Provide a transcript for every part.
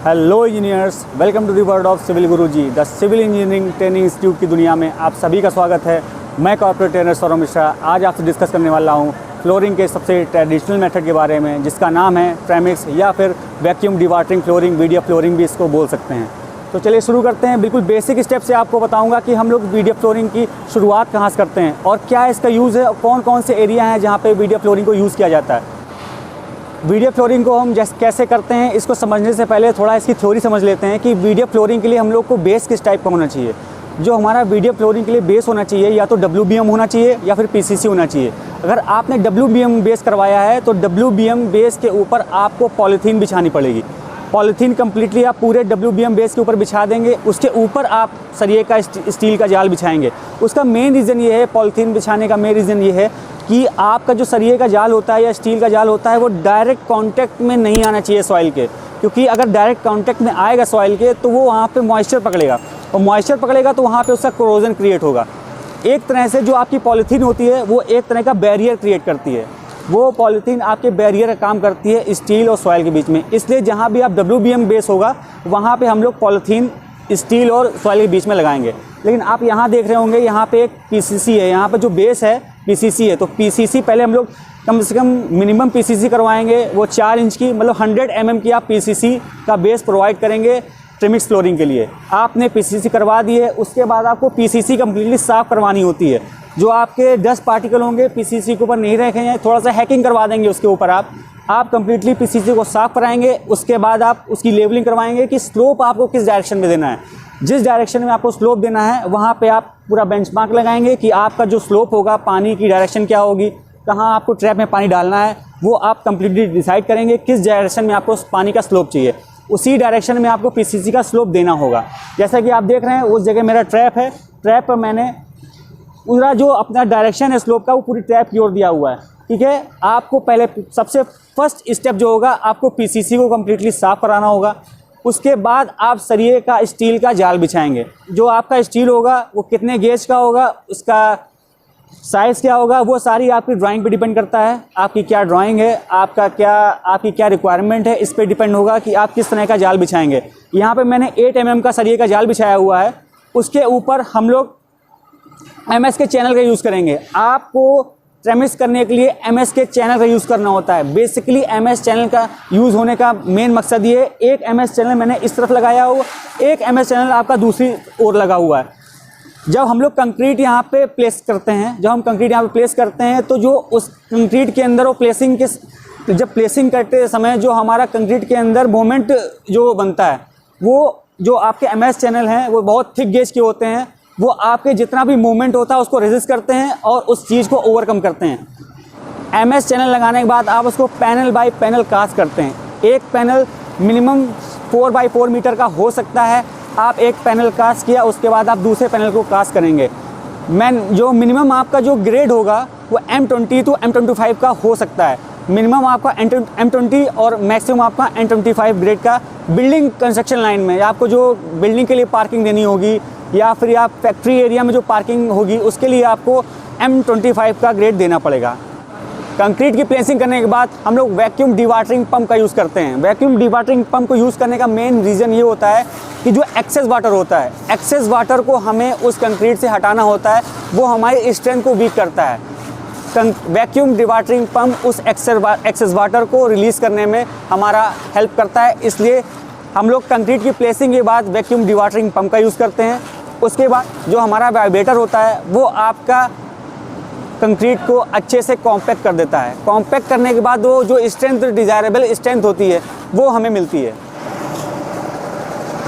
Hello engineers, welcome to the world of Civil Guruji, the civil engineering training institute की दुनिया में आप सभी का स्वागत है। मैं कॉर्पोरेट ट्रेनर सौरभ मिश्रा आज आपसे डिस्कस करने वाला हूं फ्लोरिंग के सबसे ट्रेडिशनल मेथड के बारे में, जिसका नाम है ट्रेमिक्स या फिर vacuum dewatering flooring, video flooring भी इसको बोल सकते हैं। तो चलिए शुरू करते हैं। बिल्कुल बेसिक स्टेप से आपको बताऊंगा कि हम लोग वीडियो फ्लोरिंग की शुरुआत कहाँ से करते हैं और क्या इसका यूज़ है और कौन कौन से एरिया हैं जहाँ पे वीडियो फ्लोरिंग को यूज़ किया जाता है। वीडियो फ्लोरिंग को हम कैसे करते हैं, इसको समझने से पहले थोड़ा इसकी थ्योरी समझ लेते हैं कि वीडियो फ्लोरिंग के लिए हम लोग को बेस किस टाइप का होना चाहिए। जो हमारा वीडियो फ्लोरिंग के लिए बेस होना चाहिए या तो WBM होना चाहिए या फिर PCC होना चाहिए। अगर आपने WBM बेस करवाया है तो WBM बेस के ऊपर आपको पॉलीथीन बिछानी पड़ेगी। पॉलीथीन कम्प्लीटली आप पूरे WBM बेस के ऊपर बिछा देंगे, उसके ऊपर आप सरिये का स्टील का जाल बिछाएंगे। उसका मेन रीज़न ये है, पॉलीथीन बिछाने का मेन रीज़न ये है कि आपका जो सरिये का जाल होता है या स्टील का जाल होता है वो डायरेक्ट कांटेक्ट में नहीं आना चाहिए सॉइल के, क्योंकि अगर डायरेक्ट कांटेक्ट में आएगा सॉइल के तो वो वहाँ पे मॉइस्चर पकड़ेगा और मॉइस्चर पकड़ेगा तो वहाँ पे उसका कोरोजन क्रिएट होगा। एक तरह से जो आपकी पॉलीथीन होती है वो एक तरह का बैरियर क्रिएट करती है। वो पॉलीथीन आपके बैरियर का काम करती है स्टील और सॉइल के बीच में। इसलिए जहाँ भी आप WBM बेस होगा वहाँ पे हम लोग पॉलीथीन स्टील और सॉइल के बीच में लगाएंगे। लेकिन आप यहाँ देख रहे होंगे यहाँ पे एक PCC है, यहाँ पे जो बेस है PCC है। तो PCC पहले हम लोग कम से कम मिनिमम PCC करवाएंगे, वो 4 इंच की, मतलब 100 mm की आप PCC का बेस प्रोवाइड करेंगे ट्रेमिक्स फ्लोरिंग के लिए। आपने PCC करवा दी है, उसके बाद आपको PCC कम्प्लीटली साफ़ करवानी होती है। जो आपके डस्ट पार्टिकल होंगे PCC के ऊपर नहीं रखे हैं, थोड़ा सा हैकिंग करवा देंगे उसके ऊपर आप कम्प्लीटली PCC को साफ़ कराएंगे। उसके बाद आप उसकी लेवलिंग करवाएंगे कि स्लोप आपको किस डायरेक्शन में देना है। जिस डायरेक्शन में आपको स्लोप देना है वहाँ पे आप पूरा बेंचमार्क लगाएंगे कि आपका जो स्लोप होगा, पानी की डायरेक्शन क्या होगी, कहाँ आपको ट्रैप में पानी डालना है, वो आप कम्प्लीटली डिसाइड करेंगे किस डायरेक्शन में आपको पानी का स्लोप चाहिए। उसी डायरेक्शन में आपको PCC का स्लोप देना होगा। जैसा कि आप देख रहे हैं उस जगह मेरा ट्रैप है, ट्रैप पर मैंने पूरा जो अपना डायरेक्शन है स्लोप का वो पूरी ट्रैप की ओर दिया हुआ है। ठीक है, आपको पहले सबसे फर्स्ट स्टेप जो होगा आपको PCC को कम्प्लीटली साफ़ कराना होगा। उसके बाद आप सरिये का स्टील का जाल बिछाएंगे। जो आपका स्टील होगा वो कितने गेज का होगा, उसका साइज़ क्या होगा, वो सारी आपकी ड्राइंग पे डिपेंड करता है। आपकी क्या ड्राइंग है, आपकी क्या रिक्वायरमेंट है, इस पे डिपेंड होगा कि आप किस तरह का जाल बिछाएंगे। यहाँ पे मैंने 8 mm का सरिये का जाल बिछाया हुआ है। उसके ऊपर हम लोग MS के चैनल का यूज़ करेंगे। आपको ट्रेमिक्स करने के लिए MS के चैनल का यूज़ करना होता है। बेसिकली MS चैनल का यूज़ होने का मेन मकसद ये है, एक MS चैनल मैंने इस तरफ लगाया हुआ, एक MS चैनल आपका दूसरी ओर लगा हुआ है। जब हम लोग कंक्रीट यहाँ पे प्लेस करते हैं, तो जो उस कंक्रीट के अंदर वो जब प्लेसिंग करते समय जो हमारा कंक्रीट के अंदर मोमेंट जो बनता है, वो जो आपके MS चैनल हैं वो बहुत थिक गेज के होते हैं। वो आपके जितना भी मूवमेंट होता है उसको रेजिस्ट करते हैं और उस चीज़ को ओवरकम करते हैं। MS चैनल लगाने के बाद आप उसको पैनल बाय पैनल कास्ट करते हैं। एक पैनल मिनिमम 4 बाई 4 मीटर का हो सकता है। आप एक पैनल कास्ट किया, उसके बाद आप दूसरे पैनल को कास्ट करेंगे। जो मिनिमम आपका जो ग्रेड होगा वो M20 to M25 का हो सकता है। मिनिमम आपका M20 और मैक्सिमम आपका M25 ग्रेड का बिल्डिंग कंस्ट्रक्शन लाइन में, आपको जो बिल्डिंग के लिए पार्किंग देनी होगी या फिर आप फैक्ट्री एरिया में जो पार्किंग होगी उसके लिए आपको M25 का ग्रेड देना पड़ेगा। कंक्रीट की प्लेसिंग करने के बाद हम लोग वैक्यूम डिवाटरिंग पंप का यूज़ करते हैं। वैक्यूम डिवाटरिंग पंप को यूज़ करने का मेन रीज़न ये होता है कि जो एक्सेस वाटर होता है, एक्सेस वाटर को हमें उस कंक्रीट से हटाना होता है, वो हमारी स्ट्रेंथ को वीक करता है। वैक्यूम डिवाटरिंग पंप उस एक्सेस वाटर को रिलीज़ करने में हमारा हेल्प करता है। इसलिए हम लोग कंक्रीट की प्लेसिंग के बाद वैक्यूम डिवाटरिंग पंप का यूज़ करते हैं। उसके बाद जो हमारा वाइब्रेटर होता है वो आपका कंक्रीट को अच्छे से कॉम्पैक्ट कर देता है। कॉम्पैक्ट करने के बाद वो जो स्ट्रेंथ, डिज़ायरेबल स्ट्रेंथ होती है वो हमें मिलती है।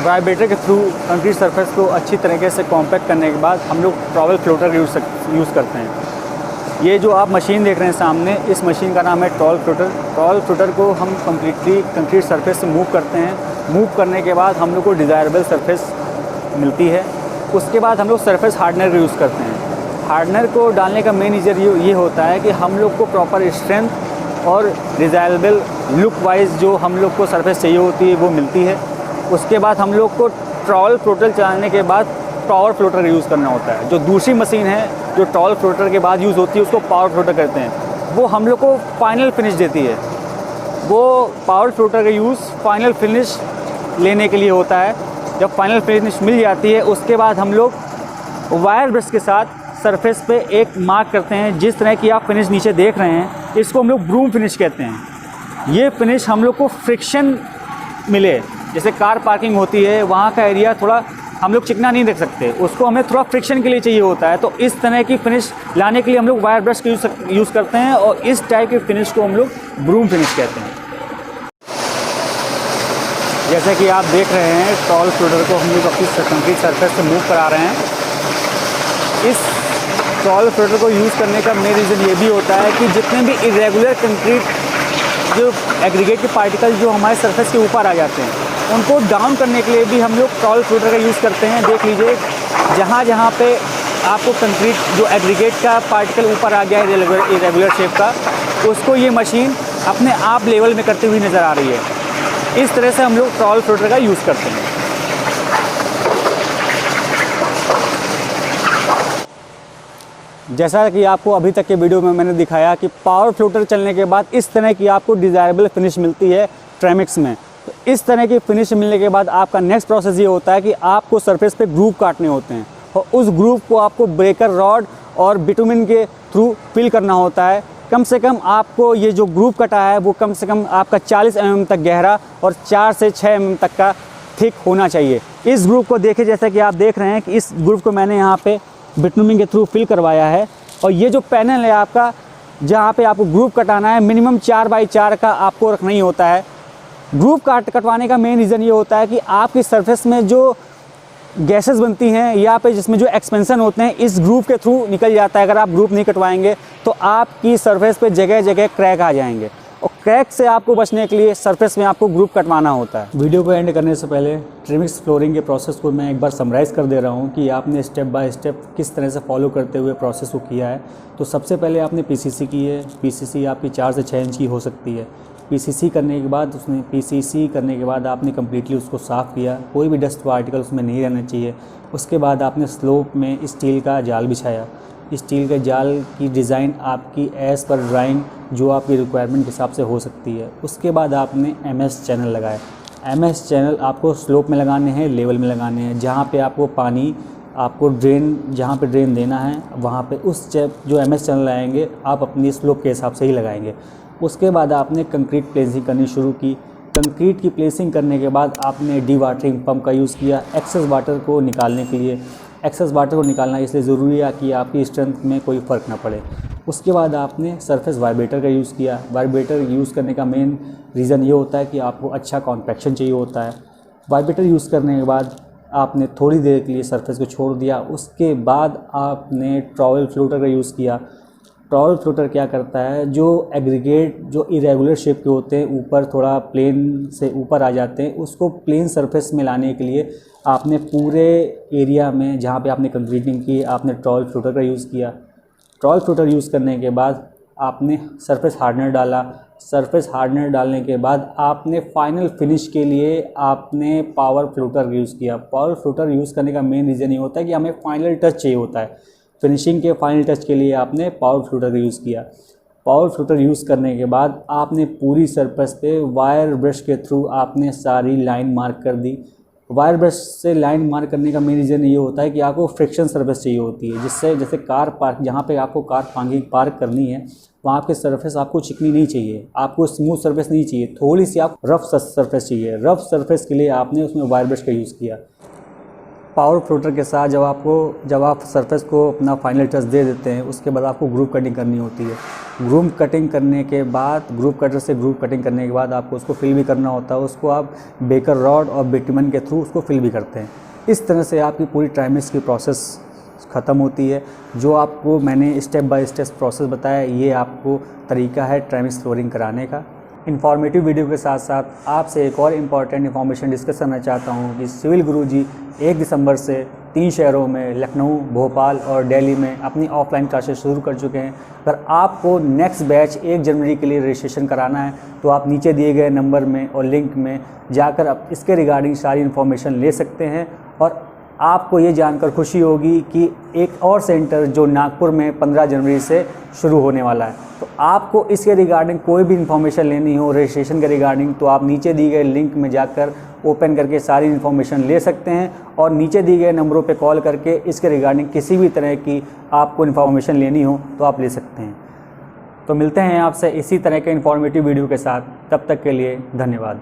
वाइब्रेटर के थ्रू कंक्रीट सरफेस को अच्छी तरीके से कॉम्पैक्ट करने के बाद हम लोग ट्रॉवल फ्लोटर का यूज़ करते हैं। ये जो आप मशीन देख रहे हैं सामने, इस मशीन का नाम है ट्रॉवल फ्लोटर। ट्रॉवल फ्लोटर को हम कम्प्लीटली कंक्रीट सरफेस से मूव करते हैं। मूव करने के बाद हम लोग को डिज़ायरेबल सरफेस मिलती है। उसके बाद हम लोग सरफेस हार्डनर का यूज़ करते हैं। हार्डनर को डालने का मेन रीज़न ये होता है कि हम लोग को प्रॉपर स्ट्रेंथ और डिज़ायरेबल लुक वाइज जो हम लोग को सरफेस चाहिए होती है वो मिलती है। उसके बाद हम लोग को ट्रॉवल फ्लोटर चलाने के बाद पावर फ्लोटर यूज़ करना होता है। जो दूसरी मशीन है जो ट्रॉवल फ्लोटर के बाद यूज़ होती है उसको पावर फ्लोटर कहते हैं। वो हम लोग को फाइनल फिनिश देती है। वो पावर फ्लोटर का यूज़ फाइनल फिनिश लेने के लिए होता है। जब फाइनल फिनिश मिल जाती है उसके बाद हम लोग वायर ब्रश के साथ सरफेस पे एक मार्क करते हैं। जिस तरह की आप फिनिश नीचे देख रहे हैं इसको हम लोग ब्रूम फिनिश कहते हैं। ये फिनिश हम लोग को फ्रिक्शन मिले, जैसे कार पार्किंग होती है वहाँ का एरिया थोड़ा हम लोग चिकना नहीं रख सकते, उसको हमें थोड़ा फ्रिक्शन के लिए चाहिए होता है। तो इस तरह की फिनिश लाने के लिए हम लोग वायर ब्रश का यूज़ करते हैं और इस टाइप के फिनिश को हम लोग ब्रूम फिनिश कहते हैं। जैसे कि आप देख रहे हैं टॉल फ्लोटर को हम लोग अपनी कंक्रीट सरफेस से मूव करा रहे हैं। इस टॉल फ्लोटर को यूज़ करने का मेन रीज़न ये भी होता है कि जितने भी इरेगुलर कंक्रीट जो एग्रीगेट के पार्टिकल जो हमारे सरफेस के ऊपर आ जाते हैं उनको डाउन करने के लिए भी हम लोग टॉल फ्लोटर का यूज़ करते हैं। देख लीजिए जहाँ जहाँ पे आपको कंक्रीट जो एग्रीगेट का पार्टिकल ऊपर आ गया है इरेगुलर शेप का, उसको ये मशीन अपने आप लेवल में करती हुई नज़र आ रही है। इस तरह से हम लोग टॉल फ्लोटर का यूज़ करते हैं। जैसा कि आपको अभी तक के वीडियो में मैंने दिखाया कि पावर फ्लोटर चलने के बाद इस तरह की आपको डिज़ायरेबल फिनिश मिलती है ट्रेमिक्स में। तो इस तरह की फिनिश मिलने के बाद आपका नेक्स्ट प्रोसेस ये होता है कि आपको सरफेस पे ग्रूव काटने होते हैं और उस ग्रूव को आपको ब्रेकर रॉड और बिटुमिन के थ्रू फिल करना होता है। कम से कम आपको ये जो ग्रूव कटा है वो कम से कम आपका 40 mm तक गहरा और 4 से 6 mm तक का थिक होना चाहिए। इस ग्रूव को देखिए, जैसा कि आप देख रहे हैं कि इस ग्रूव को मैंने यहाँ पे बिटुमिन के थ्रू फिल करवाया है। और ये जो पैनल है आपका जहाँ पे आपको ग्रूव कटाना है मिनिमम 4x4 का आपको रखना ही होता है। ग्रूव कटवाने का मेन रीज़न ये होता है कि आपकी सरफेस में जो गैसेस बनती हैं या पे जिसमें जो एक्सपेंशन होते हैं इस ग्रूव के थ्रू निकल जाता है। अगर आप ग्रूव नहीं कटवाएंगे तो आपकी सरफेस पे जगह जगह क्रैक आ जाएंगे और क्रैक से आपको बचने के लिए सरफेस में आपको ग्रूव कटवाना होता है। वीडियो को एंड करने से पहले ट्रेमिक्स फ्लोरिंग के प्रोसेस को मैं एक बार समराइज़ कर दे रहा हूँ कि आपने स्टेप बाय स्टेप किस तरह से फॉलो करते हुए प्रोसेस को किया है। तो सबसे पहले आपने पीसीसी की है। पीसीसी आपकी 4 से 6 इंच की हो सकती है। पीसीसी करने के बाद आपने कम्प्लीटली उसको साफ़ किया, कोई भी डस्ट पार्टिकल उसमें नहीं रहना चाहिए। उसके बाद आपने स्लोप में स्टील का जाल बिछाया। स्टील के जाल की डिज़ाइन आपकी एज़ पर ड्राइंग जो आपकी रिक्वायरमेंट के हिसाब से हो सकती है। उसके बाद आपने एमएस चैनल लगाए। एमएस चैनल आपको स्लोप में लगाने हैं, लेवल में लगाने हैं। जहाँ पे आपको पानी आपको जहाँ पे ड्रेन देना है वहाँ पे उस जो एमएस चैनल लगाएंगे आप अपनी स्लोप के हिसाब से ही लगाएंगे। उसके बाद आपने कंक्रीट प्लेसिंग करनी शुरू की। कंक्रीट की प्लेसिंग करने के बाद आपने डी वाटरिंग पम्प का यूज़ किया एक्सेस वाटर को निकालने के लिए। एक्सेस वाटर को निकालना इसलिए ज़रूरी है कि आपकी स्ट्रेंथ में कोई फ़र्क ना पड़े। उसके बाद आपने सरफेस वाइब्रेटर का यूज़ किया। वाइब्रेटर यूज़ करने का मेन रीज़न ये होता है कि आपको अच्छा कॉम्पैक्शन चाहिए होता है। वाइब्रेटर यूज़ करने के बाद आपने थोड़ी देर के लिए सरफेस को छोड़ दिया। उसके बाद आपने ट्रॉवल फ्लोटर का यूज़ किया। ट्रॉवल फ्लोटर क्या करता है, जो एग्रीगेट जो इरेगुलर शेप के होते हैं ऊपर थोड़ा प्लेन से ऊपर आ जाते हैं, उसको प्लेन सरफेस में लाने के लिए आपने पूरे एरिया में जहाँ पे आपने कंक्रीटिंग की आपने ट्रॉवल फ्लोटर का यूज़ किया। ट्रॉवल फ्लोटर यूज़ करने के बाद आपने सरफेस हार्डनर डाला। सरफेस हार्डनर डालने के बाद आपने फाइनल फिनिश के लिए आपने पावर फ्लोटर यूज़ किया। पावर फ्लोटर यूज़ करने का मेन रीज़न ये होता है कि हमें फाइनल टच चाहिए होता है। फिनिशिंग के फाइनल टच के लिए आपने पावर फ्लोटर का यूज़ किया। पावर फ्लोटर यूज़ करने के बाद आपने पूरी सरफेस पे वायर ब्रश के थ्रू आपने सारी लाइन मार्क कर दी। वायर ब्रश से लाइन मार्क करने का मेन रीज़न ये होता है कि आपको फ्रिक्शन सरफेस चाहिए होती है, जिससे जैसे कार पार्क जहाँ पे आपको कार पार्क करनी है वहाँ आपके सरफेस आपको चिकनी नहीं चाहिए, आपको स्मूथ सरफेस नहीं चाहिए, थोड़ी सी आप रफ सरफेस चाहिए। रफ सरफेस के लिए आपने उसमें वायर ब्रश का यूज़ किया। पावर फ्लोटर के साथ जब आप सरफेस को अपना फाइनल टच दे देते हैं उसके बाद आपको ग्रूव कटिंग करनी होती है। ग्रूव कटिंग करने के बाद ग्रूव कटर से ग्रूव कटिंग करने के बाद आपको उसको फिल भी करना होता है। उसको आप बेकर रॉड और बिटुमिन के थ्रू उसको फिल भी करते हैं। इस तरह से आपकी पूरी ट्राइमिक्स की प्रोसेस ख़त्म होती है। जो आपको मैंने स्टेप बाय स्टेप प्रोसेस बताया ये आपको तरीका है ट्राइमिक्स फ्लोरिंग कराने का। इन्फॉर्मेटिव वीडियो के साथ साथ आपसे एक और इम्पॉर्टेंट इन्फॉर्मेशन डिस्कस करना चाहता हूँ कि सिविल गुरुजी 1 दिसंबर से 3 शहरों में लखनऊ, भोपाल और दिल्ली में अपनी ऑफलाइन क्लासेस शुरू कर चुके हैं। अगर आपको नेक्स्ट बैच 1 जनवरी के लिए रजिस्ट्रेशन कराना है तो आप नीचे दिए गए नंबर में और लिंक में जाकर आप इसके रिगार्डिंग सारी इन्फॉर्मेशन ले सकते हैं। और आपको ये जानकर खुशी होगी कि एक और सेंटर जो नागपुर में 15 जनवरी से शुरू होने वाला है। तो आपको इसके रिगार्डिंग कोई भी इन्फॉर्मेशन लेनी हो रजिस्ट्रेशन के रिगार्डिंग तो आप नीचे दिए गए लिंक में जाकर ओपन करके सारी इन्फॉर्मेशन ले सकते हैं और नीचे दिए गए नंबरों पे कॉल करके इसके रिगार्डिंग किसी भी तरह की आपको इन्फॉर्मेशन लेनी हो तो आप ले सकते हैं। तो मिलते हैं आपसे इसी तरह के इन्फॉर्मेटिव वीडियो के साथ, तब तक के लिए धन्यवाद।